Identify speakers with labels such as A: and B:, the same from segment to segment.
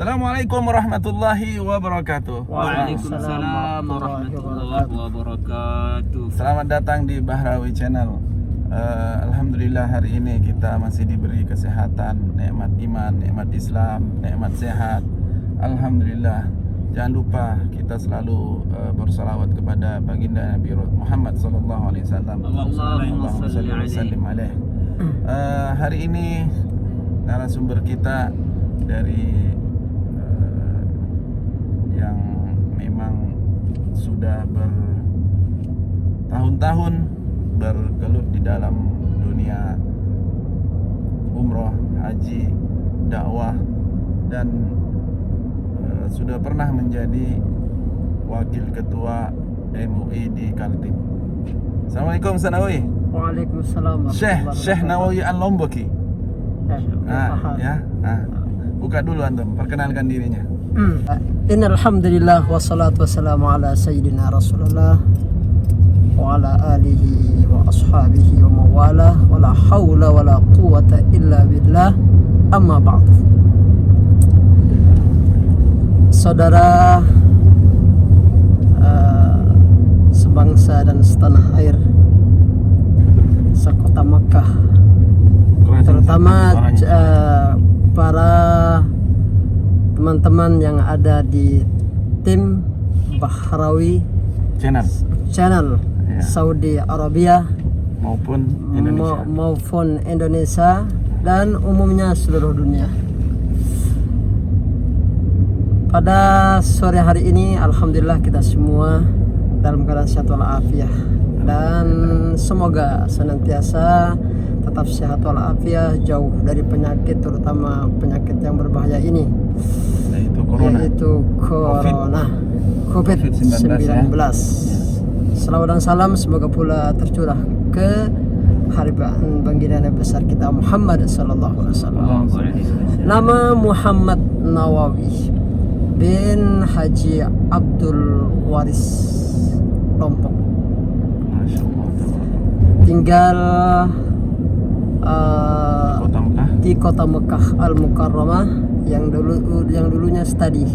A: Assalamualaikum warahmatullahi wabarakatuh.
B: Waalaikumsalam warahmatullahi wabarakatuh.
A: Selamat datang di Bahrawi Channel. Alhamdulillah hari ini kita masih diberi kesehatan, nikmat iman, nikmat Islam, nikmat sehat. Alhamdulillah. Jangan lupa kita selalu bersalawat kepada baginda Nabi Muhammad sallallahu alaihi wasallam.
B: Allahumma shalli alaihi.
A: Hari ini narasumber kita dari yang memang sudah bertahun-tahun bergelut di dalam dunia umroh, haji, dakwah, dan sudah pernah menjadi wakil ketua MUI di Kaltim. Assalamualaikum Ustaz Nawawi.
C: Waalaikumsalam.
A: Syekh Nawawi Al-Lomboki. Buka dulu antum, perkenalkan dirinya.
C: Innal hamdalillah wassalatu wassalamu ala sayyidina Rasulullah wa ala alihi wa ashabihi wa mawalah wa la hawla wa la quwwata illa billah. Amma ba'd. Saudara sebangsa dan setanah air sekota Mekah, terutama para teman-teman yang ada di tim Bahrawi Channel
A: ya,
C: Saudi Arabia
A: maupun
C: Indonesia dan umumnya seluruh dunia. Pada sore hari ini alhamdulillah kita semua dalam keadaan sehat walafiat, dan semoga senantiasa tetap sehat walafiat, jauh dari penyakit, terutama penyakit yang berbahaya ini, yaitu corona COVID-19. Salawat dan salam semoga pula tercurah ke harbaan baginda Nabi besar kita Muhammad sallallahu alaihi wasallam. Nama Muhammad Nawawi bin Haji Abdul Waris Lombok. Tinggal di kota Mekah Al-Mukarramah yang dulunya studi,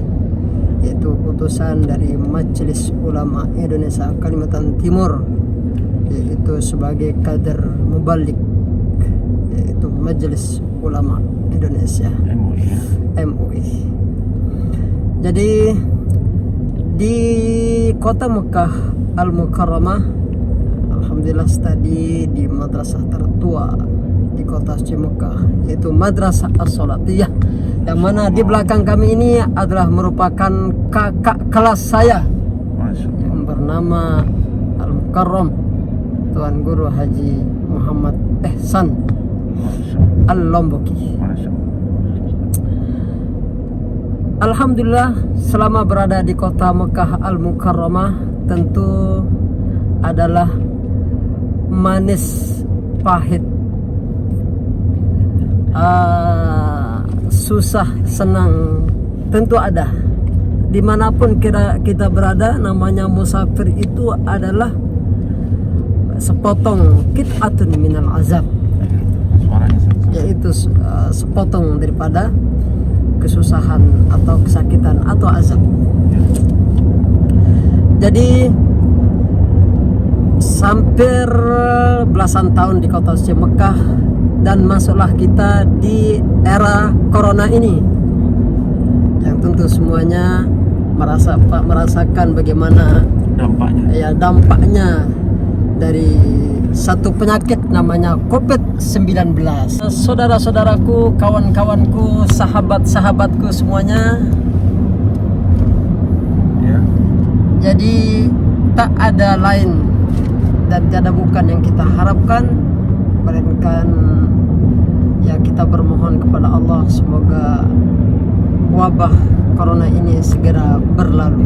C: yaitu utusan dari Majelis Ulama Indonesia Kalimantan Timur, yaitu sebagai kader mubalik, yaitu Majelis Ulama Indonesia MUI. Jadi di kota Mekah Al-Mukarramah alhamdulillah studi di madrasah tertua di kota Mekah, yaitu Madrasah As-Salatiyah, yang mana di belakang kami ini adalah merupakan kakak kelas saya yang bernama Al-Mukarram Tuan Guru Haji Muhammad Ehsan Al-Lomboki. Alhamdulillah selama berada di kota Mekah Al-Mukarramah tentu adalah manis pahit, susah senang tentu ada. Dimanapun kita berada, namanya musafir itu adalah sepotong qit'atun minal azab, yaitu sepotong daripada kesusahan atau kesakitan atau azab. Jadi hampir belasan tahun di kota Mekah, dan masuklah kita di era corona ini, yang tentu semuanya merasakan bagaimana dampaknya dari satu penyakit namanya COVID-19. Saudara-saudaraku, kawan-kawanku, sahabat-sahabatku semuanya, jadi tak ada lain dan tiada bukan yang kita harapkan melainkan ya kita bermohon kepada Allah semoga wabah corona ini segera berlalu.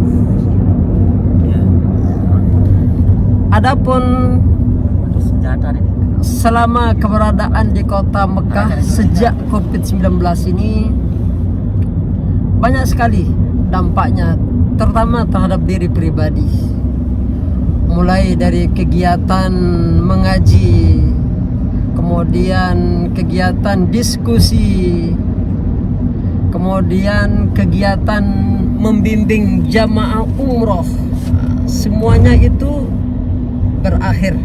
C: Adapun selama keberadaan di kota Mekah sejak COVID-19 ini, banyak sekali dampaknya, terutama terhadap diri pribadi. Mulai dari kegiatan mengaji, kemudian kegiatan diskusi, kemudian kemudian kegiatan membimbing jamaah umroh, semuanya itu berakhir.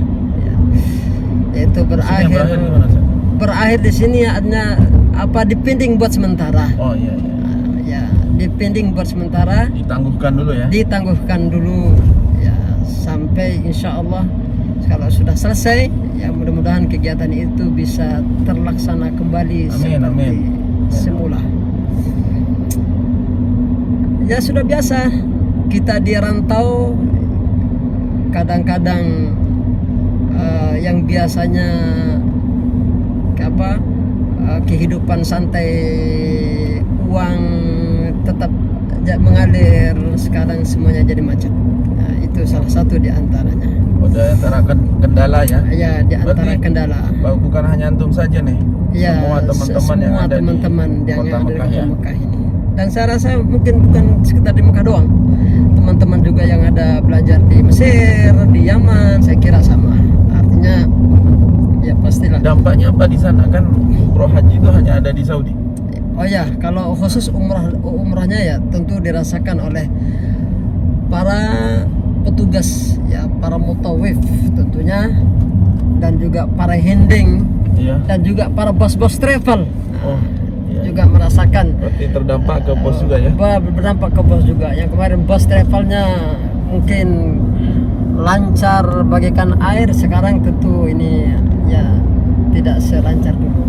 C: Itu berakhir.
A: Sini gimana, Ustaz?
C: Berakhir di sini hanya dipending buat sementara.
A: Oh iya.
C: Ya, dipending buat sementara.
A: Ditangguhkan dulu ya.
C: Ditangguhkan dulu ya, sampai insya Allah kalau sudah selesai ya, mudah-mudahan kegiatan itu bisa terlaksana kembali seperti semula. Ya sudah biasa kita di rantau, kadang-kadang yang biasanya kehidupan santai, uang tetap mengalir, sekarang semuanya jadi macet. Nah, itu salah satu di antaranya.
A: Di antara kendala ya.
C: Ya, di antara
A: Berarti
C: kendala.
A: bukan hanya antum saja nih.
C: Ya,
A: semua teman-teman yang ada di
C: Kota
A: Mekah ya.
C: Mekah ini. Dan saya rasa mungkin bukan sekitar di Mekah doang. Teman-teman juga yang ada belajar di Mesir, di Yaman, saya kira sama. Artinya ya pastilah.
A: Dampaknya apa di sana, kan umroh haji itu hanya ada di Saudi.
C: Oh ya, kalau khusus umrahnya ya tentu dirasakan oleh para petugas ya, para mutawif tentunya, dan juga para handling,
A: Iya.
C: dan juga para bos-bos travel.
A: Oh, iya.
C: Juga merasakan.
A: Berarti terdampak ke bos juga ya.
C: Berdampak ke bos juga. Yang kemarin bos travelnya mungkin lancar bagaikan air, sekarang tentu ini ya tidak selancar dulu.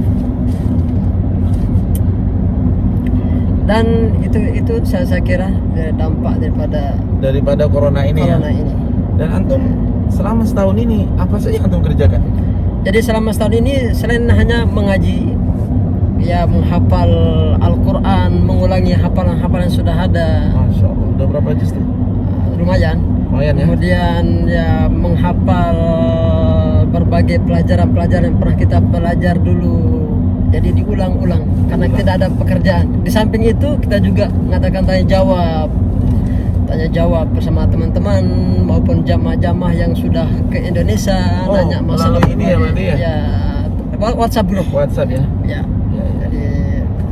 C: Dan itu saya kira dampak daripada
A: corona ini
C: corona
A: ya.
C: ini.
A: Dan antum selama setahun ini apa saja yang antum kerjakan?
C: Jadi selama setahun ini selain hanya mengaji, ya menghafal Al-Quran, mengulangi hafalan-hafalan yang sudah ada.
A: Masya Allah, udah berapa juz tuh?
C: Lumayan
A: ya.
C: Kemudian ya menghafal berbagai pelajaran-pelajaran yang pernah kita belajar dulu. Jadi diulang-ulang karena tidak ada pekerjaan. Di samping itu kita juga mengadakan tanya jawab bersama teman-teman maupun jamaah-jamaah yang sudah ke Indonesia, nanya masalah
A: ini ya berarti ya?
C: Ya, WhatsApp group.
A: WhatsApp ya.
C: Ya. Jadi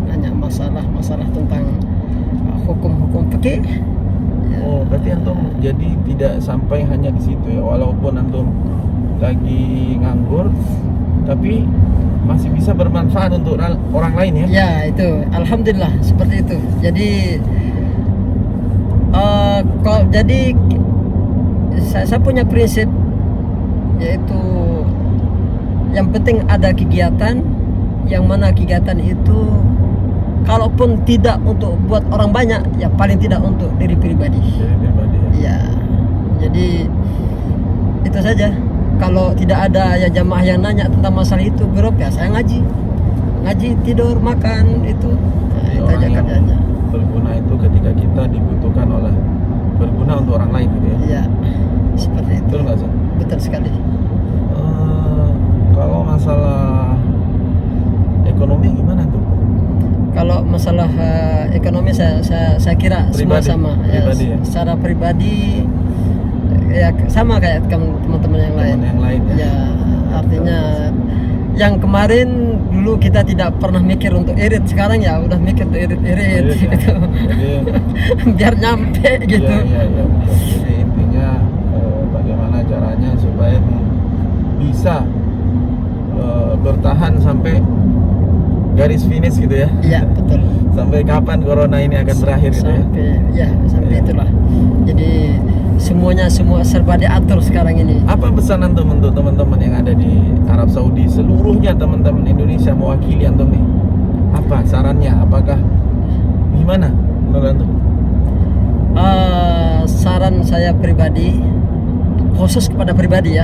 C: nanya masalah tentang hukum-hukum fikih. Ya.
A: Oh, berarti antum jadi tidak sampai hanya di situ ya, walaupun antum lagi nganggur tapi masih bisa bermanfaat untuk orang lain ya.
C: Ya, itu alhamdulillah seperti itu. Jadi saya punya prinsip, yaitu yang penting ada kegiatan, yang mana kegiatan itu kalaupun tidak untuk buat orang banyak, ya paling tidak untuk diri pribadi. Ya. Jadi itu saja. Kalau tidak ada ya jamaah yang nanya tentang masalah itu, grup ya saya ngaji, tidur, makan itu. Nah, itu aja kerjanya.
A: Berguna itu ketika kita dibutuhkan berguna untuk orang lain gitu ya.
C: Iya, seperti itu.
A: Betul nggak, Ustaz?
C: Betul sekali.
A: Kalau masalah ekonomi gimana tuh?
C: Kalau masalah ekonomi saya kira
A: Pribadi,
C: semua sama.
A: pribadi ya?
C: Secara pribadi ya sama kayak teman-teman yang lain. Ya, artinya yang kemarin dulu kita tidak pernah mikir untuk irit, sekarang ya udah mikir untuk irit gitu. Jadi, biar nyampe gitu.
A: Iya. Jadi intinya bagaimana caranya supaya bisa bertahan sampai garis finish gitu ya.
C: Iya, betul.
A: Sampai kapan corona ini akan berakhir gitu ya.
C: Sampai itulah. Jadi semua serba diatur sekarang ini.
A: Apa pesan antum untuk teman-teman yang ada di Arab Saudi, seluruhnya teman-teman Indonesia mewakili antum nih? Apa sarannya? Apakah gimana menurut antum?
C: Saran saya pribadi, khusus kepada pribadi,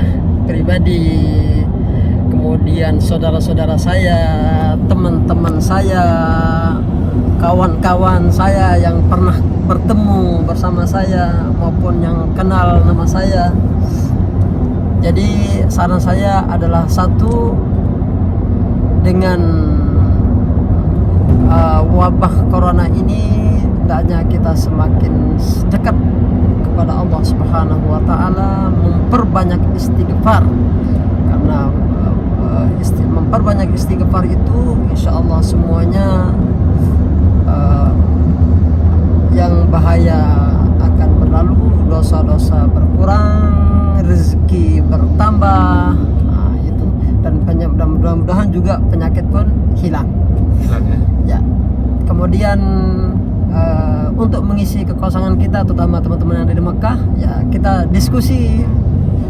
C: kemudian saudara-saudara saya, teman-teman saya, kawan-kawan saya yang pernah bertemu bersama saya maupun yang kenal nama saya. Jadi saran saya adalah satu, dengan wabah corona ini hendaknya kita semakin dekat kepada Allah Subhanahu wa taala, memperbanyak istighfar, karena memperbanyak istighfar itu insyaallah semuanya bahaya akan berlalu, dosa-dosa berkurang, rezeki bertambah, nah, itu. Dan mudah-mudahan juga penyakit pun hilang.
A: Hilang ya.
C: Ya. Kemudian untuk mengisi kekosongan kita, terutama teman-teman yang ada di Mekah, ya kita diskusi,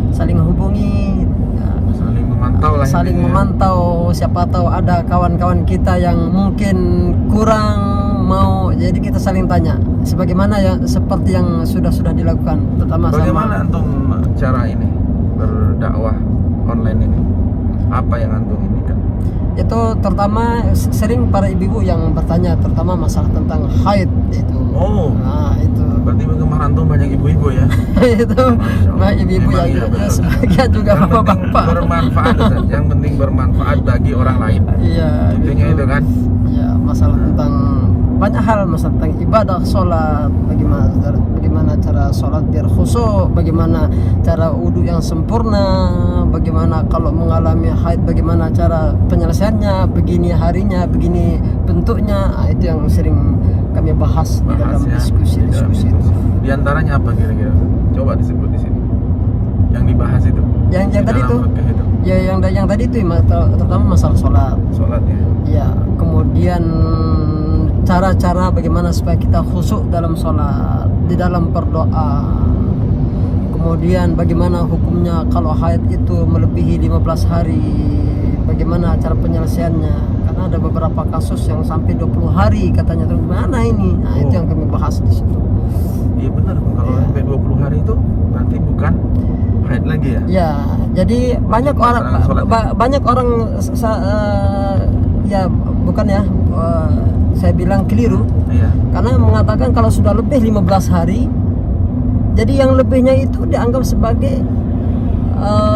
C: saling hubungi, ya,
A: Saling memantau lah.
C: saling
A: intinya.
C: memantau. Siapa tahu ada kawan-kawan kita yang mungkin kurang mau, jadi kita saling tanya. Sebagaimana ya seperti yang sudah dilakukan, terutama
A: Bagaimana
C: sama.
A: antum cara ini berdakwah online ini? Apa yang antum ini kan?
C: Itu terutama sering para ibu-ibu yang bertanya, terutama masalah tentang haid itu.
A: Oh,
C: Nah, itu.
A: berarti penggemar antum banyak ibu-ibu ya?
C: Itu
A: Masya Allah.
C: nah, ibu-ibu
A: Memang
C: ya,
A: iya,
C: ya,
A: betul.
C: sebagian juga
A: Yang penting
C: bapak-bapak.
A: bermanfaat, Ustaz. Yang penting bermanfaat bagi orang lain.
C: Iya,
A: Intinya itu kan.
C: Ya, masalah tentang banyak hal, masalah tentang ibadah, sholat, bagaimana cara sholat biar khusyuk, bagaimana cara wudhu yang sempurna, bagaimana kalau mengalami haid, bagaimana cara penyelesaiannya, begini harinya, begini bentuknya. Nah, itu yang sering kami bahas di dalam
A: ya.
C: diskusi itu.
A: Di antaranya apa kira-kira? Coba disebut di sini. Yang dibahas itu.
C: Yang
A: Di
C: tadi
A: dalam
C: itu,
A: fikih itu.
C: ya yang tadi itu terutama masalah sholat.
A: Sholatnya.
C: Ya, kemudian cara-cara bagaimana supaya kita khusyuk dalam sholat, di dalam berdoa. Kemudian bagaimana hukumnya kalau haid itu melebihi 15 hari, bagaimana cara penyelesaiannya. Karena ada beberapa kasus yang sampai 20 hari katanya, terus gimana ini? Nah, itu yang kami bahas di situ.
A: Iya benar, kalau
C: Iya.
A: sampai 20 hari itu berarti bukan haid lagi ya?
C: Ya, jadi banyak orang
A: melaksanakan sholat.
C: banyak orang ya bukan ya, saya bilang keliru.
A: Iya.
C: Karena mengatakan kalau sudah lebih 15 hari, jadi yang lebihnya itu dianggap sebagai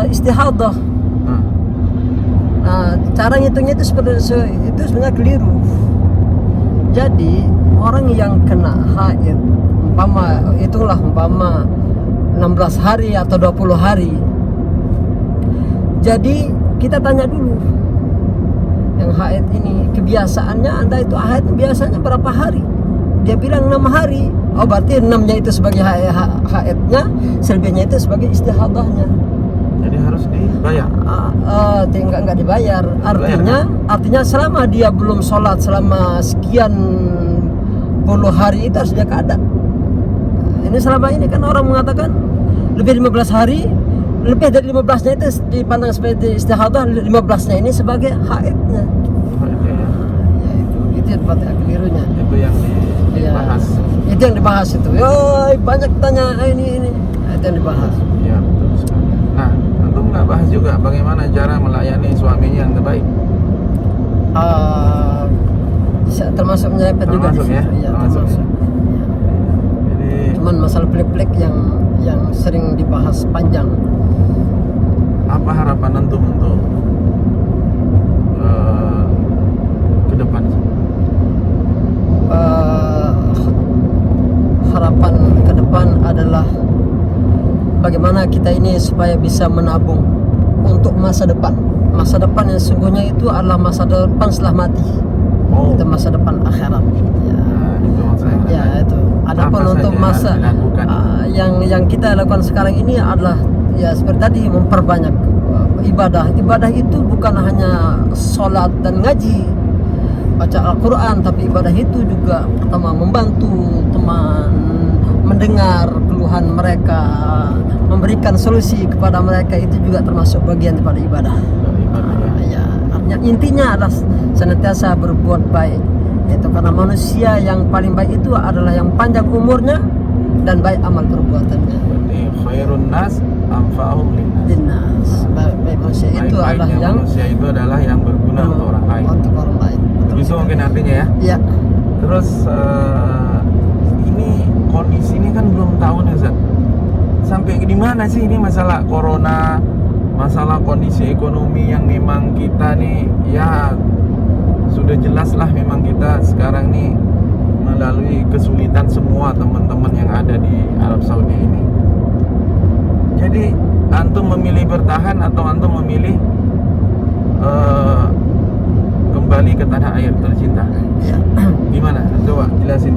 C: istihadah.
A: Hmm.
C: Nah, cara ngitungnya itu itu sebenarnya keliru. Jadi orang yang kena haid, umpama 16 hari atau 20 hari. Jadi kita tanya dulu, yang haid ini kebiasaannya Anda itu haid biasanya berapa hari? Dia bilang 6 hari. Oh, berarti 6-nya itu sebagai haidnya, selebihnya itu sebagai istihadahnya.
A: Jadi harus dibayar.
C: Enggak dibayar. Artinya selama dia belum sholat selama sekian puluh hari itu harus dia kada. Ini selama ini kan orang mengatakan lebih 15 hari, lebih dari 15-nya itu dipandang sebagai istihadah, 15-nya ini sebagai haidnya. Ya, itu yang patut kelirunya.
A: Itu yang dibahas.
C: Itu yang dibahas itu. Yoi, banyak tanya ini. Itu yang dibahas.
A: Iya betul sekali. Nah, antum nggak bahas juga bagaimana cara melayani suaminya yang terbaik?
C: Termasuk menyerempet juga.
A: Termasuk ya?
C: Iya,
A: Termasuk ya?
C: termasuk.
A: Jadi
C: Cuman masalah pelik-pelik yang sering dibahas panjang.
A: apa harapan antum untuk ke depan?
C: Harapan ke depan adalah bagaimana kita ini supaya bisa menabung untuk masa depan. Masa depan yang sesungguhnya itu adalah masa depan setelah mati.
A: Oh,
C: Itu masa depan akhirat. Ya.
A: nah, itu maksudnya.
C: Ya, itu. Adapun
A: Apa
C: untuk
A: saja
C: masa
A: yang dilakukan?
C: yang kita lakukan sekarang ini adalah ya seperti tadi, memperbanyak ibadah. Ibadah itu bukan hanya sholat dan ngaji, baca Al-Quran, tapi ibadah itu juga pertama membantu teman, mendengar keluhan mereka, memberikan solusi kepada mereka, itu juga termasuk bagian daripada ibadah. Ya, artinya intinya adalah senantiasa berbuat baik. Itu karena manusia yang paling baik itu adalah yang panjang umurnya dan baik amal perbuatannya.
A: Berarti khairun nas anfa'uhum linnas.
C: Dinas, baik manusia itu adalah
A: Baik-baiknya
C: yang
A: manusia itu adalah yang berguna untuk orang lain.
C: Untuk orang lain.
A: Itu mungkin artinya ya.
C: Ya,
A: Terus ini kondisi ini kan belum tahu nih Zat. Sampai di mana sih ini masalah corona, masalah kondisi ekonomi yang memang kita nih ya sudah jelas lah memang kita sekarang nih melalui kesulitan semua teman-teman yang ada di Arab Saudi ini. Jadi antum memilih bertahan atau antum memilih kembali ke tanah air tercinta?
C: ya.
A: Gimana? Coba jelasin.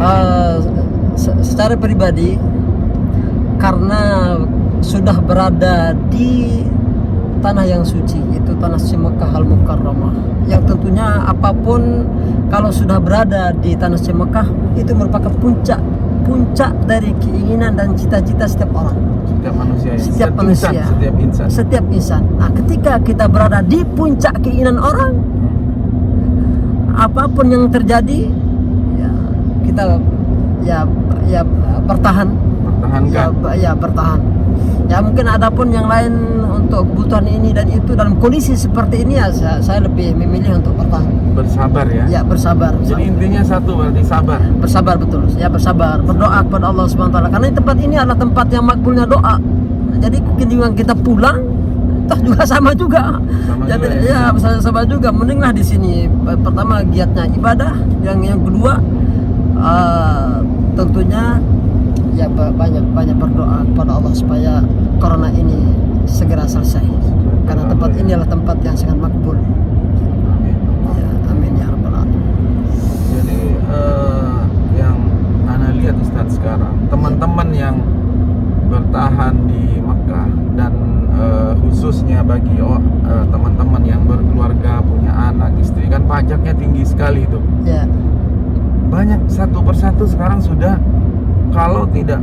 C: secara pribadi, karena sudah berada di tanah yang suci, itu tanah Mekah Al-Mukarramah, yang tentunya apapun kalau sudah berada di tanah Mekah itu merupakan puncak dari keinginan dan cita-cita setiap orang, setiap insan. Nah, ketika kita berada di puncak keinginan orang, apapun yang terjadi, ya kita bertahan. Bertahan. Ya mungkin ada pun yang lain untuk kebutuhan ini dan itu, dalam kondisi seperti ini ya saya lebih memilih untuk bertahan.
A: Bersabar ya.
C: Ya, bersabar.
A: Jadi intinya satu, berarti sabar.
C: Bersabar, betul. Ya, bersabar, berdoa kepada Allah Subhanahu wa taala. Karena tempat ini adalah tempat yang makbulnya doa. Jadi ketika kita pulang toh juga sama juga. Sama juga. Mendinglah di sini. Pertama giatnya ibadah, yang kedua tentunya ya banyak berdoa kepada Allah supaya corona ini segera selesai. Karena tempat ini adalah tempat yang sangat makbul.
A: Amin.
C: Ya, amin ya rabbal alamin.
A: Jadi yang Ana lihat Ustadz sekarang, teman-teman yang bertahan di Mekah dan khususnya bagi teman-teman yang berkeluarga, punya anak, istri, kan pajaknya tinggi sekali itu.
C: Ya.
A: Banyak satu persatu sekarang sudah, kalau tidak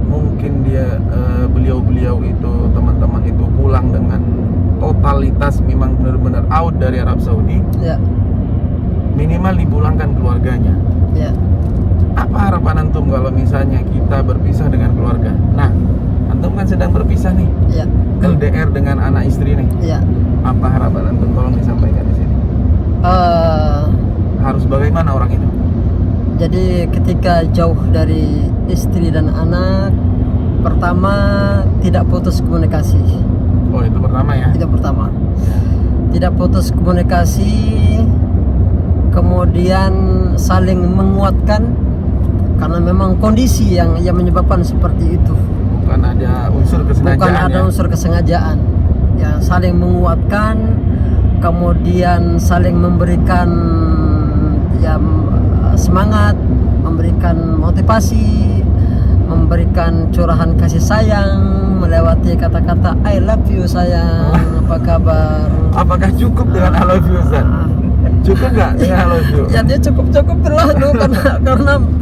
A: mungkin dia beliau-beliau itu, teman-teman itu pulang dengan totalitas memang benar-benar out dari Arab Saudi,
C: Ya.
A: minimal dipulangkan keluarganya.
C: Ya.
A: Apa harapan antum kalau misalnya kita berpisah dengan keluarga? Nah, antum kan sedang berpisah nih,
C: Ya.
A: LDR dengan anak istri nih.
C: Ya.
A: Apa harapan antum, tolong disampaikan di sini. Harus bagaimana orang itu?
C: Jadi ketika jauh dari istri dan anak, pertama tidak putus komunikasi.
A: Oh, itu pertama ya.
C: Itu pertama. Tidak putus komunikasi, kemudian saling menguatkan, karena memang kondisi yang menyebabkan seperti itu.
A: Bukan ada unsur kesengajaan.
C: Bukan ada unsur kesengajaan. Ya, saling menguatkan, kemudian saling memberikan semangat, memberikan motivasi, memberikan curahan kasih sayang, melewati kata-kata I love you sayang, apa kabar?
A: Apakah cukup dengan I love you, Ustaz? Cukup nggak dengan I love you?
C: Ya dia cukup berlalu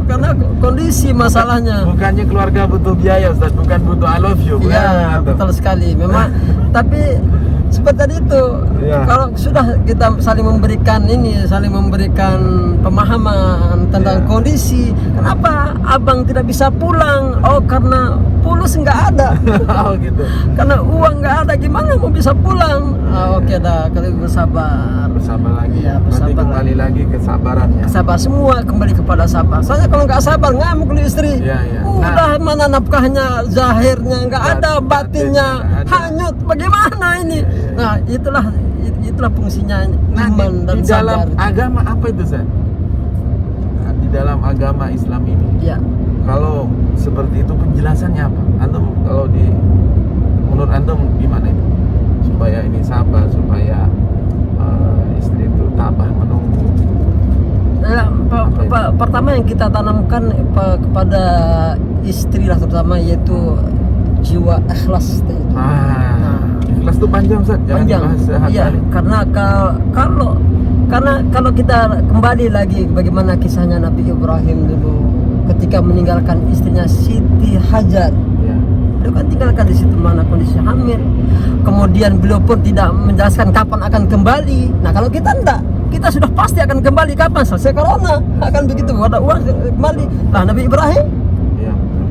C: karena kondisi masalahnya.
A: Bukannya keluarga butuh biaya, Ustaz, bukan butuh I love you.
C: Iya, betul sekali. Memang tapi seperti tadi itu, kalau sudah kita saling memberikan pemahaman tentang kondisi, kenapa abang tidak bisa pulang? Oh, karena pulus nggak ada.
A: Oh gitu.
C: Karena uang nggak ada, gimana mau bisa pulang? Oke dah, kalau bersabar.
A: Bersabar lagi.
C: Ya,
A: Berarti
C: bersabar
A: kembali lagi kesabarannya.
C: Sabar, semua kembali kepada sabar. Soalnya kalau nggak sabar ngamuk lu istri.
A: Iya.
C: Udah mana nafkahnya, zahirnya nggak ada, batinnya hanyut. Bagaimana ini? Nah, itulah fungsinya iman dan
A: di
C: sabar.
A: dalam agama apa itu, Ustaz? Nah, di dalam agama Islam ini.
C: Ya.
A: Kalau seperti itu penjelasannya apa? Antum menurut antum gimana itu? Supaya ini sabar, supaya istri itu tabah menunggu.
C: Pertama yang kita tanamkan kepada istri lah terutama, yaitu jiwa ikhlas itu.
A: Ikhlas itu panjang, Ustaz.
C: Panjang. Iya, karena kalau kita kembali lagi bagaimana kisahnya Nabi Ibrahim dulu ketika meninggalkan istrinya Siti Hajar. Beliau kan tinggalkan di situ mana kondisi hamil. Kemudian beliau pun tidak menjelaskan kapan akan kembali. Nah, kalau kita enggak, kita sudah pasti akan kembali kapan? Selesai corona, akan begitu, ada uang kembali. Nah, Nabi Ibrahim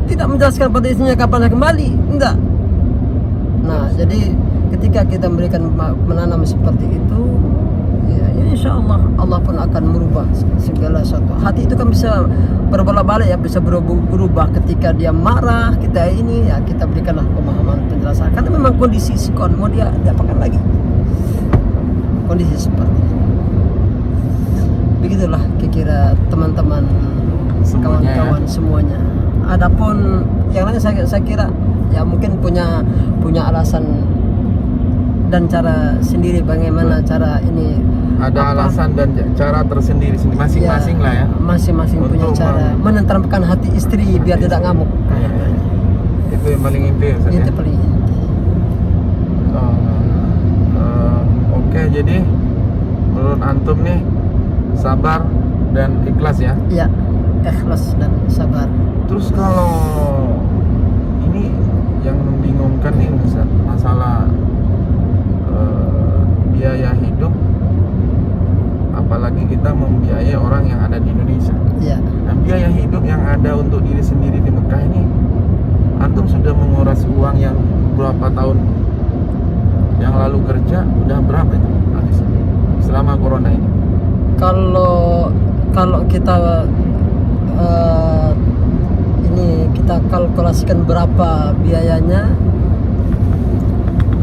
C: tidak menjelaskan pada istrinya kapan akan kembali, enggak. Nah, jadi ketika kita menanam seperti itu, ya insya Allah pun akan merubah segala sesuatu. Hati itu kan bisa berbolak-balik ya, bisa berubah ketika dia marah, kita berikanlah pemahaman, penjelasan. Karena memang kondisi sikon mau dia apakan lagi, kondisi seperti itu. Begitulah kira-kira teman-teman, kawan-kawan semuanya. Adapun yang lain saya kira ya mungkin punya alasan dan cara sendiri bagaimana cara ini
A: Ada
C: apa?
A: alasan dan cara tersendiri masing-masing
C: Ya,
A: lah ya.
C: masing-masing punya
A: Untuk
C: cara menenteramkan hati istri biar tidak ngamuk.
A: Itu yang paling inti ya, Ustaz, ya?
C: Itu paling inti.
A: Oke, jadi menurut antum nih sabar dan ikhlas ya.
C: Ya, ikhlas dan sabar.
A: Terus kalau ini yang membingungkan nih Ustaz, masalah biaya hidup, apalagi kita membiayai orang yang ada di Indonesia.
C: Ya,
A: Nah, biaya hidup yang ada untuk diri sendiri di Mekah ini, antum sudah menguras uang yang berapa tahun yang lalu kerja, udah berapa itu habis selama corona ini?
C: kalau kita ini kita kalkulasikan berapa biayanya,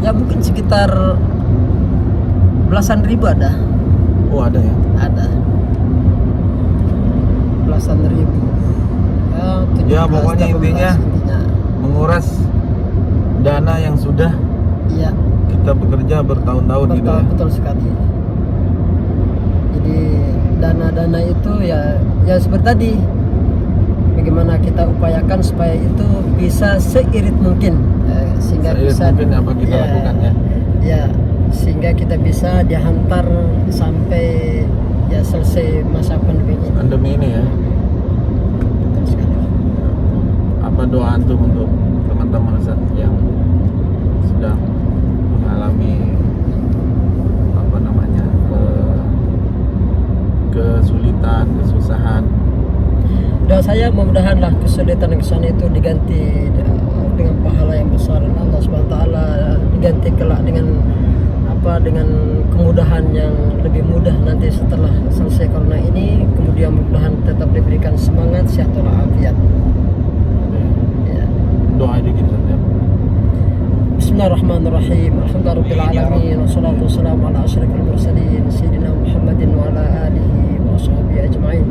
C: ya mungkin sekitar belasan ribu ada.
A: Oh, ada ya.
C: Ada belasan ribu
A: Ya,
C: 17,
A: pokoknya
C: 18
A: intinya menguras dana yang sudah
C: iya,
A: kita bekerja bertahun-tahun gitu ya.
C: betul sekali. Jadi dana-dana itu ya seperti tadi, bagaimana kita upayakan supaya itu bisa seirit mungkin sehingga
A: Seirit
C: bisa
A: mungkin apa kita lakukan ya.
C: ya sehingga kita bisa dihantar sampai ya selesai masa pandemi ini.
A: Pandemi ini ya.
C: Betul sekali.
A: Apa doa antum untuk teman-teman Ustaz yang sedang mengalami apa namanya kesulitan, kesusahan?
C: Doa saya mudah-mudahanlah kesulitan yang kesana itu diganti dengan pahala yang besar Allah Subhanahu wa taala, diganti kelak dengan kemudahan yang lebih mudah nanti setelah selesai corona ini. Kemudian mudah-mudahan tetap diberikan semangat, sehat walafiat. Ya.
A: Doa dikit Ustaz ya.
C: Bismillahirrahmanirrahim. Alhamdulillahirabbil alamin wassalatu wassalamu ala asyrafil mursalin sayyidina Muhammadin wa ala alihi wa sahbihi ajmain.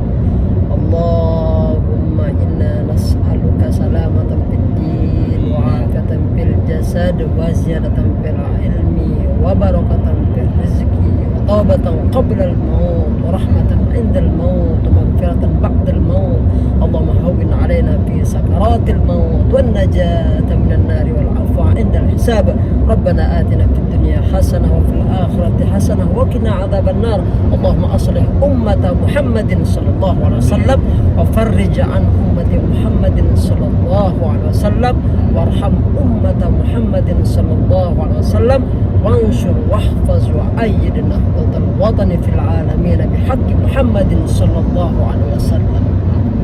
C: Allahumma inna nas'aluka salamatan fid din wa afiyatan fil jasad wa ziyadatan fil ilmi wa barakatan fil rizqi wa tawbatan qabla al maut wa rahmatan 'inda al maut wa maghfiratan ba'da al maut. Allahumma hawwin 'alaina fi sakaratil maut wan najata minan nar wal 'afwa 'inda al hisab. Rabbana atina fid dunya hasanah wa fil akhirati hasanah wa qina 'adzaban nar. Allahumma aslih ummata Muhammadin sallallahu alaihi wasallam wa farrij 'an ummati Muhammadin sallallahu alaihi wasallam warham ummata Muhammadin sallallahu alaihi wasallam وانشر واحفظ وأيد نهضة الوطن في العالمين بحق محمد صلى الله عليه وسلم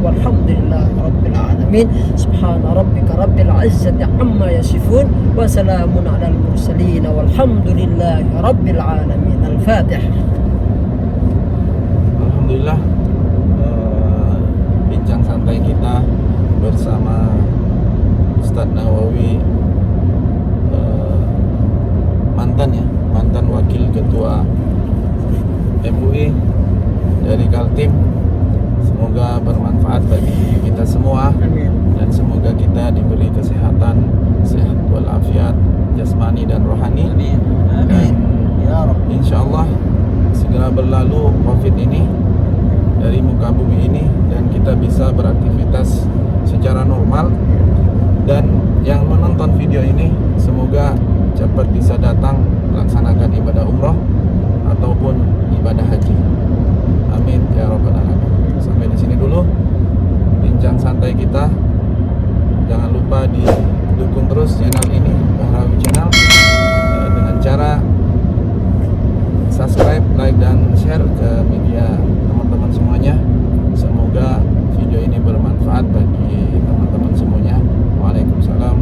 C: والحمد لله رب العالمين. سبحان ربك رب العزة عما يصفون وسلام على المرسلين والحمد لله رب العالمين. الفاتحة.
A: Alhamdulillah, bincang santai kita bersama Ustadz Nawawi, mantan wakil ketua MUI dari Kaltim, semoga bermanfaat bagi kita semua.
C: Amin.
A: Dan semoga kita diberi kesehatan, sehat walafiat jasmani dan rohani.
B: Amin.
A: Dan
C: Ya Rabb.
A: insyaallah segera berlalu COVID ini dari muka bumi ini dan kita bisa beraktivitas secara normal. Dan yang menonton video ini semoga cepat bisa datang melaksanakan ibadah umroh ataupun ibadah haji. Amin ya rabbal alamin. Sampai di sini dulu bincang santai kita. Jangan lupa didukung terus channel ini, Bahrawi Channel, dengan cara subscribe, like dan share ke media teman-teman semuanya. Semoga video ini bermanfaat bagi teman-teman semuanya. Waalaikumsalam